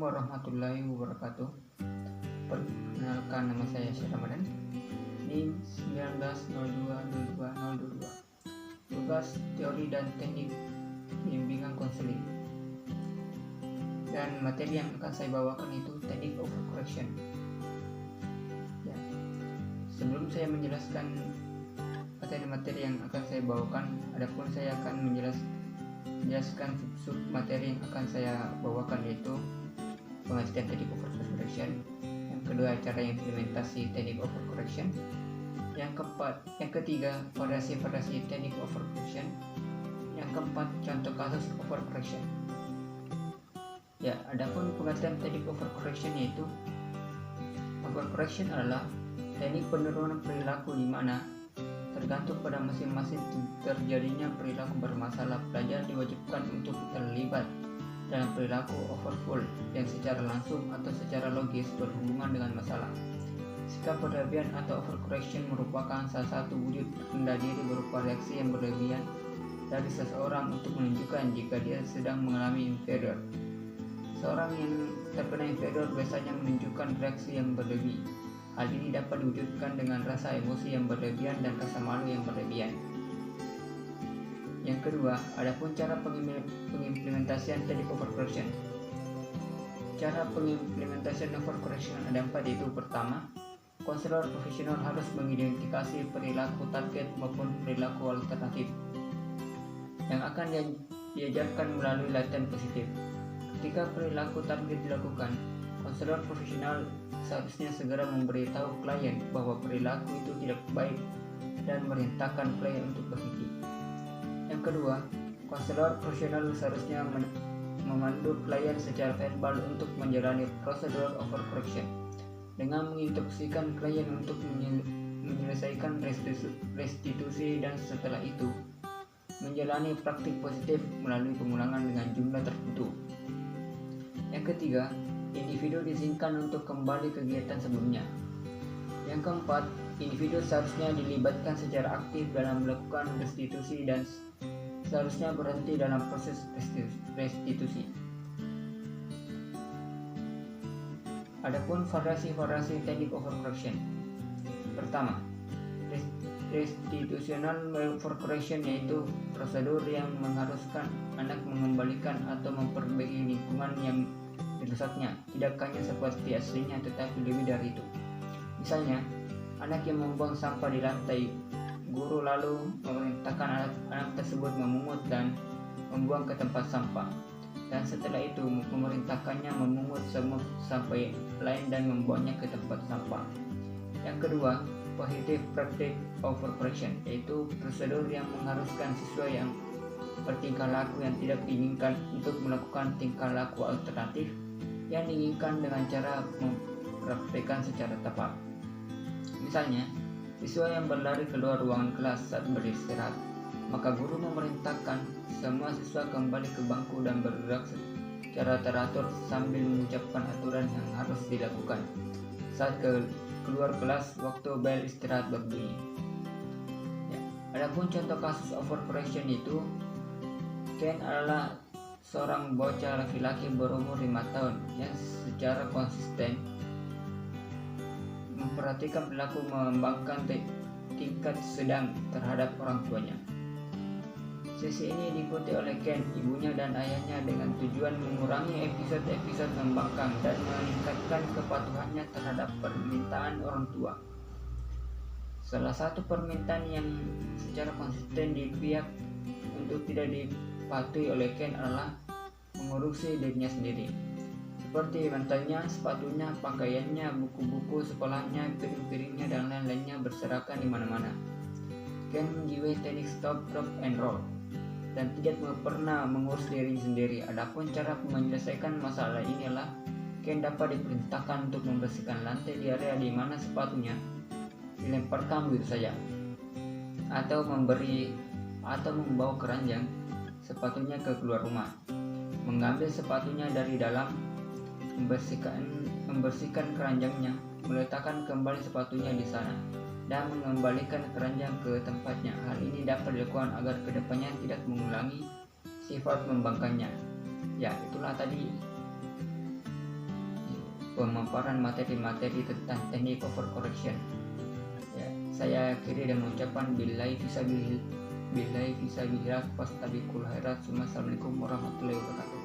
warahmatullahi wabarakatuh. Perkenalkan, nama saya Syed Ramadan. NIM 19020202. Tugas teori dan teknik bimbingan konseling. Dan materi yang akan saya bawakan itu teknik overcorrection. Ya. Sebelum saya menjelaskan materi-materi yang akan saya bawakan, adapun saya akan menjelaskan sub materi yang akan saya bawakan, yaitu pengertian teknik overcorrection, yang kedua cara implementasi teknik overcorrection, yang ketiga variasi teknik overcorrection, yang keempat contoh kasus overcorrection. Ya, adapun pengertian teknik overcorrection, yaitu overcorrection adalah teknik penurunan perilaku di mana tergantung pada masing-masing terjadinya perilaku bermasalah, pelajar diwajibkan untuk terlibat dalam perilaku overfall yang secara langsung atau secara logis berhubungan dengan masalah. Sikap berlebihan atau overcorrection merupakan salah satu wujud rendah diri berupa reaksi yang berlebihan dari seseorang untuk menunjukkan jika dia sedang mengalami inferior. Seorang yang terkena inferior biasanya menunjukkan reaksi yang berlebih. Hal ini dapat diwujudkan dengan rasa emosi yang berlebihan dan rasa malu yang berlebihan. Yang kedua, adapun cara pengimplementasian teknik overcorrection. Cara pengimplementasian overcorrection ada 4, yaitu pertama, konselor profesional harus mengidentifikasi perilaku target maupun perilaku alternatif yang akan diajarkan melalui latihan positif. Ketika perilaku target dilakukan, konselor profesional seharusnya segera memberitahu klien bahwa perilaku itu tidak baik dan merintahkan klien untuk berhenti. Yang kedua, konselor profesional seharusnya memandu klien secara verbal untuk menjalani prosedur overcorrection dengan menginstruksikan klien untuk menyelesaikan restitusi dan setelah itu menjalani praktik positif melalui pengulangan dengan jumlah tertentu. Yang ketiga, individu diizinkan untuk kembali ke kegiatan sebelumnya. Yang keempat, individu seharusnya dilibatkan secara aktif dalam melakukan restitusi dan seharusnya berhenti dalam proses restitusi. Adapun variasi teknik overcorrection. Pertama, restitutional overcorrection, yaitu prosedur yang mengharuskan anak mengembalikan atau memperbaiki lingkungan yang rusaknya, tidak hanya seperti aslinya tetapi lebih dari itu. Misalnya, anak yang membuang sampah di lantai, guru lalu memerintahkan anak tersebut memungut dan membuang ke tempat sampah, dan setelah itu memerintahkannya memungut semua sampah lain dan membuangnya ke tempat sampah. Yang kedua, positive practice overcorrection, yaitu prosedur yang mengharuskan siswa yang bertingkah laku yang tidak diinginkan untuk melakukan tingkah laku alternatif yang diinginkan dengan cara mempraktikkan secara tepat. Misalnya, siswa yang berlari keluar ruangan kelas saat beristirahat, maka guru memerintahkan semua siswa kembali ke bangku dan bergerak secara teratur sambil mengucapkan aturan yang harus dilakukan saat keluar kelas waktu bel istirahat berbunyi. Ya. Adapun contoh kasus overcorrection itu, Ken adalah seorang bocah laki-laki berumur 5 tahun yang secara konsisten memperhatikan perilaku mengembangkan tingkat sedang terhadap orang tuanya. Sesi ini diikuti oleh Ken, ibunya dan ayahnya dengan tujuan mengurangi episode-episode membangkang dan meningkatkan kepatuhannya terhadap permintaan orang tua. Salah satu permintaan yang secara konsisten dipihak untuk tidak dipatuhi oleh Ken adalah mengurusi dirinya sendiri, seperti bantalnya, sepatunya, pakaiannya, buku-buku sekolahnya, piring-piringnya, dan lain-lainnya berserakan di mana-mana. Ken menjiwai teknik stop, drop, and roll dan tidak pernah mengurus dirinya sendiri. Adapun cara menyelesaikan masalah ini adalah Ken dapat diperintahkan untuk membersihkan lantai di area di mana sepatunya dilemparkan begitu saja, atau membawa keranjang sepatunya ke keluar rumah, mengambil sepatunya dari dalam, membersihkan keranjangnya, meletakkan kembali sepatunya di sana, dan mengembalikan keranjang ke tempatnya. Hal ini dapat dilakukan agar kedepannya tidak mengulangi sifat membangkangnya. Ya, itulah tadi pemaparan materi-materi tentang teknik overcorrection. Ya, saya akhiri dengan ucapan billahi fisabilillah wastabiqul khairat. Assalamualaikum warahmatullahi wabarakatuh.